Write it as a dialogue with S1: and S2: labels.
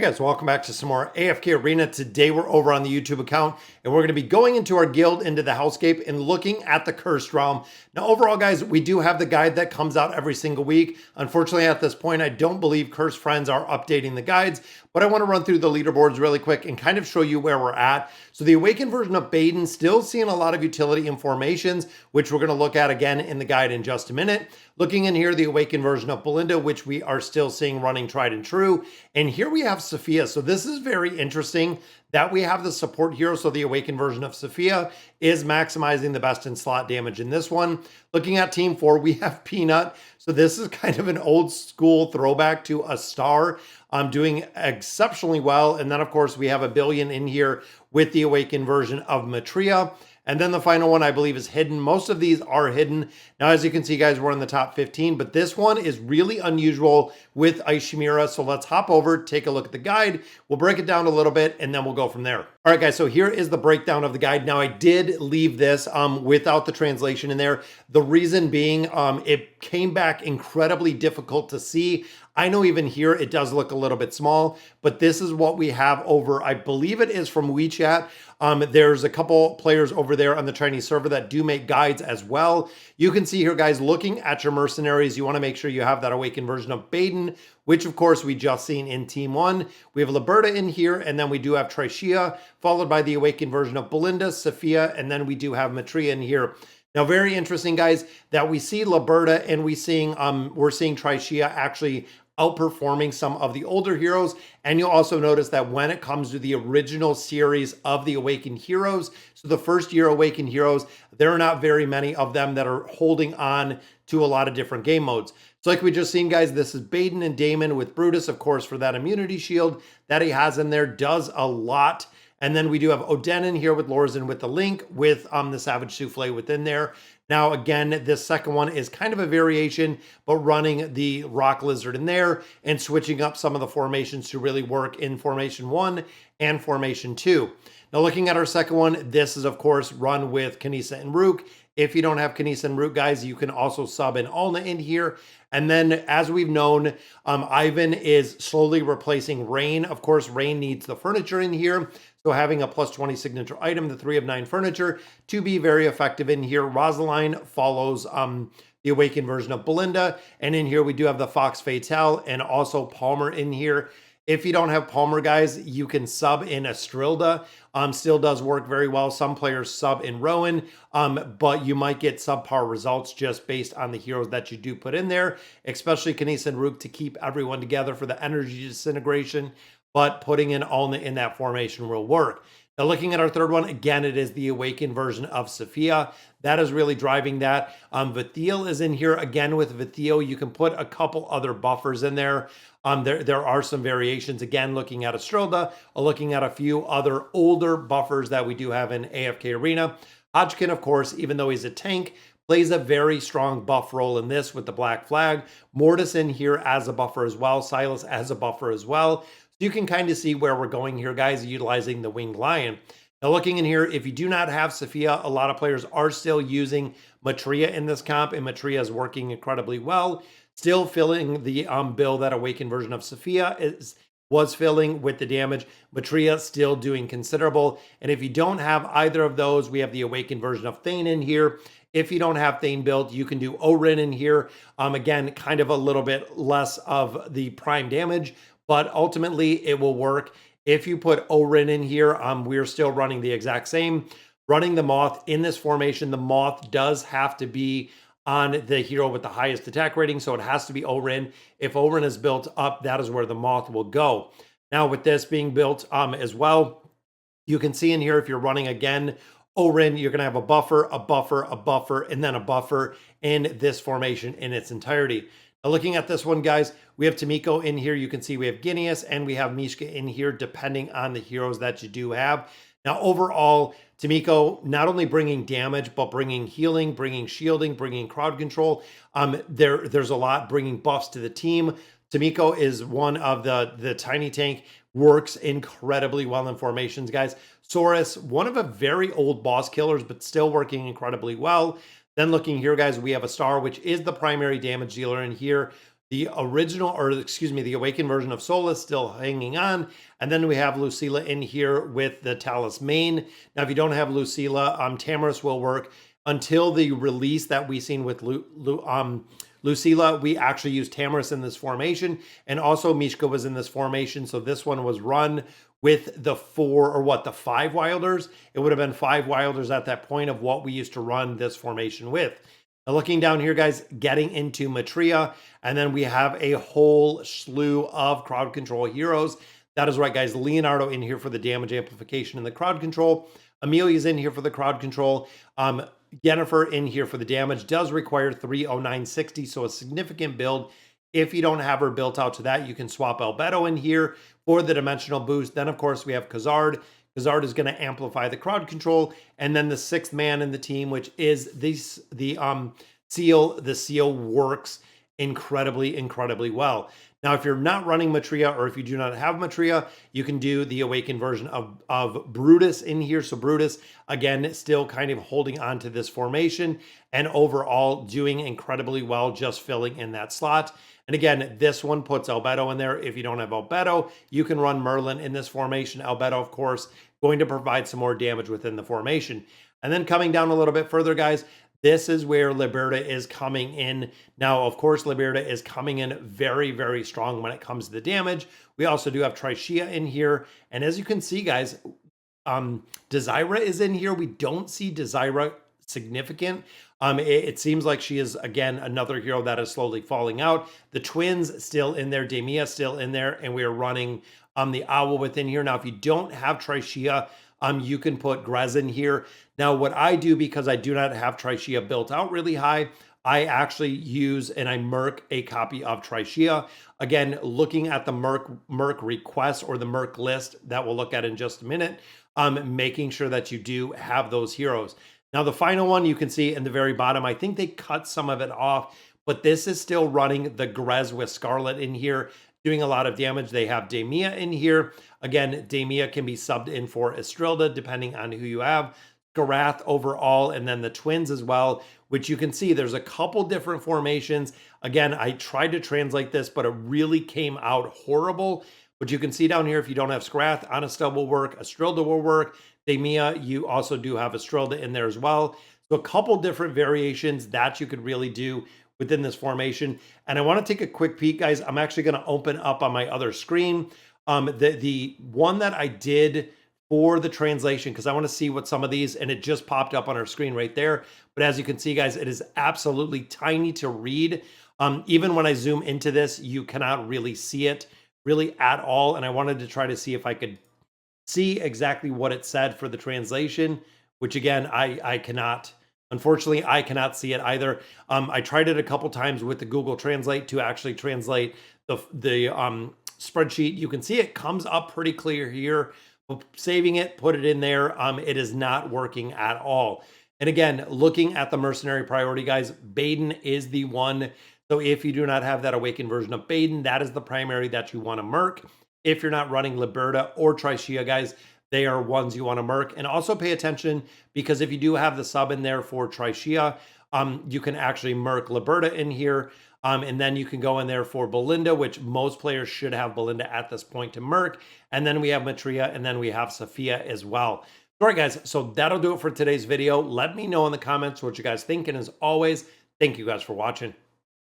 S1: Hey guys, welcome back to some more AFK Arena. Today we're over on the YouTube account and we're going to be going into our guild, into the Hellscape, and looking at the Cursed Realm. Now overall guys, we do have the guide that comes out every single week. Unfortunately at this point, I don't believe Cursed Friends are updating the guides, but I want to run through the leaderboards really quick and kind of show you where we're at. So the Awakened version of Baden still seeing a lot of utility in formations, which we're going to look at again in the guide in just a minute. Looking in here, the Awakened version of Belinda, which we are still seeing running tried and true. And here we have Sophia. So this is very interesting that we have the support hero. So the Awakened version of Sophia is maximizing the best in slot damage in this one. Looking at team 4, we have Peanut. So this is kind of an old school throwback to a star. Doing exceptionally well. And then of course we have a billion in here with the Awakened version of Matria. And then the final one, I believe, is hidden. Most of these are hidden. Now, as you can see, guys, we're in the top 15, but this one is really unusual with Shemira. So let's hop over, take a look at the guide. We'll break it down a little bit, and then we'll go from there. All right, guys, so here is the breakdown of the guide. Now, I did leave this without the translation in there. The reason being, it came back incredibly difficult to see. I know even here it does look a little bit small, but this is what we have over, I believe it is from WeChat. There's a couple players over there on the Chinese server that do make guides as well. You can see here, guys, looking at your mercenaries, you want to make sure you have that Awakened version of Baden, which of course we just seen in Team 1. We have Liberta in here, and then we do have Trishia, followed by the Awakened version of Belinda, Sophia, and then we do have Matria in here. Now, very interesting, guys, that we see Liberta and we're seeing Trishia actually outperforming some of the older heroes. And you'll also notice that when it comes to the original series of the Awakened heroes, so the first year Awakened heroes, there are not very many of them that are holding on to a lot of different game modes. So like we just seen, guys, this is Baden and Damon with Brutus, of course, for that immunity shield that he has in there, does a lot. And then we do have Oden in here with Lorzen with the Link, with the Savage Souffle within there. Now, again, this second one is kind of a variation, but running the Rock Lizard in there and switching up some of the formations to really work in Formation 1 and Formation 2. Now, looking at our second one, this is, of course, run with Kanisa and Rook. If you don't have Kanisa and Rook, guys, you can also sub in Alna in here. And then, as we've known, Ivan is slowly replacing Rain. Of course, Rain needs the furniture in here. So having a plus 20 signature item, the 3 of 9 furniture, to be very effective in here. Rosaline follows the Awakened version of Belinda. And in here, we do have the Fox Fatale and also Palmer in here. If you don't have Palmer, guys, you can sub in Estrilda. Still does work very well. Some players sub in Rowan, but you might get subpar results just based on the heroes that you do put in there, especially Kanisa and Rook to keep everyone together for the energy disintegration. But putting in Alna in that formation will work. Now, looking at our third one, again, it is the Awakened version of Sophia. That is really driving that. Vithiel is in here. Again, with Vithiel, you can put a couple other buffers in there. There are some variations. Again, looking at Estrilda, looking at a few other older buffers that we do have in AFK Arena. Hodgkin, of course, even though he's a tank, plays a very strong buff role in this with the Black Flag. Mortis in here as a buffer as well. Silas as a buffer as well. You can kind of see where we're going here, guys, utilizing the Winged Lion. Now, looking in here, if you do not have Sophia, a lot of players are still using Matria in this comp, and Matria is working incredibly well. Still filling the bill that Awakened version of Sophia was filling with the damage. Matria still doing considerable. And if you don't have either of those, we have the Awakened version of Thane in here. If you don't have Thane built, you can do Orin in here. Again, kind of a little bit less of the prime damage, but ultimately it will work. If you put Orin in here, we're still running the exact same. Running the Moth in this formation, the Moth does have to be on the hero with the highest attack rating, so it has to be Orin. If Orin is built up, that is where the Moth will go. Now, with this being built as well, you can see in here, if you're running again Orin, you're going to have a buffer, a buffer, a buffer, and then a buffer in this formation in its entirety. Now, looking at this one, guys, we have Tamiko in here. You can see we have Guineas and we have Mishka in here, depending on the heroes that you do have. Now, overall, Tamiko not only bringing damage, but bringing healing, bringing shielding, bringing crowd control. There's a lot bringing buffs to the team. Tamiko is one of the tiny tank, works incredibly well in formations, guys. Saurus, one of a very old boss killers, but still working incredibly well. Then looking here, guys, we have a star, which is the primary damage dealer in here. the original, or excuse me, the awakened version of Solus still hanging on. And then we have Lucilla in here with the Talus main. Now, if you don't have Lucilla, Tamara's will work until the release that we seen with Lucilla. We actually used Tamaris in this formation, and also Mishka was in this formation. So this one was run with the the 5 Wilders. It would have been 5 Wilders at that point of what we used to run this formation with. Now, looking down here, guys, getting into Matria, and then we have a whole slew of crowd control heroes. That is right, guys. Leonardo in here for the damage amplification and the crowd control. Amelia's in here for the crowd control. Yennefer in here for the damage. Does require 30960, so a significant build. If you don't have her built out to that, you can swap Albedo in here for the dimensional boost. Then, of course, we have Khazard. Khazard is going to amplify the crowd control. And then the 6th man in the team, which is the Seal. The Seal works incredibly well. Now, if you're not running Matria, or if you do not have Matria, you can do the awakened version of Brutus in here. So Brutus, again, still kind of holding on to this formation and overall doing incredibly well, just filling in that slot. And again, this one puts Albedo in there. If you don't have Albedo, you can run Merlin in this formation. Albedo, of course, going to provide some more damage within the formation. And then coming down a little bit further, guys, this is where Liberta is coming in. Now, of course, Liberta is coming in very strong when it comes to the damage. We also do have Trishia in here. And as you can see, guys, Desira is in here. We don't see Desira significant. It seems like she is, again, another hero that is slowly falling out. The twins still in there. Demia still in there. And we are running the Owl within here. Now, if you don't have Trishia, you can put Grez in here. Now, what I do, because I do not have Trishia built out really high, I actually use and I merc a copy of Trishia. Again, looking at the merc request or the merc list that we'll look at in just a minute, making sure that you do have those heroes. Now, the final one you can see in the very bottom, I think they cut some of it off, but this is still running the Grez with Scarlet in here, doing a lot of damage. They have Demia in here. Again, Demia can be subbed in for Estrilda, depending on who you have. Garath overall, and then the twins as well, which you can see there's a couple different formations. Again, I tried to translate this, but it really came out horrible. But you can see down here, if you don't have Skrath, Anastel will work, Estrilda will work. Demia, you also do have Estrilda in there as well. So a couple different variations that you could really do within this formation. And I want to take a quick peek, guys. I'm actually going to open up on my other screen. The one that I did for the translation, because I want to see what some of these, and it just popped up on our screen right there. But as you can see, guys, it is absolutely tiny to read. Even when I zoom into this, you cannot really see it really at all. And I wanted to try to see if I could see exactly what it said for the translation, which again, I cannot. Unfortunately, I cannot see it either. I tried it a couple times with the Google Translate to actually translate the spreadsheet. You can see it comes up pretty clear here. Saving it, put it in there. It is not working at all. And again, looking at the Mercenary priority, guys, Baden is the one. So if you do not have that awakened version of Baden, that is the primary that you want to merc. If you're not running Liberta or Trishia, guys, they are ones you want to merc. And also pay attention, because if you do have the sub in there for Trishia, you can actually merc Liberta in here. And then you can go in there for Belinda, which most players should have Belinda at this point to merc. And then we have Matria, and then we have Sophia as well. All right, guys, so that'll do it for today's video. Let me know in the comments what you guys think. And as always, thank you guys for watching.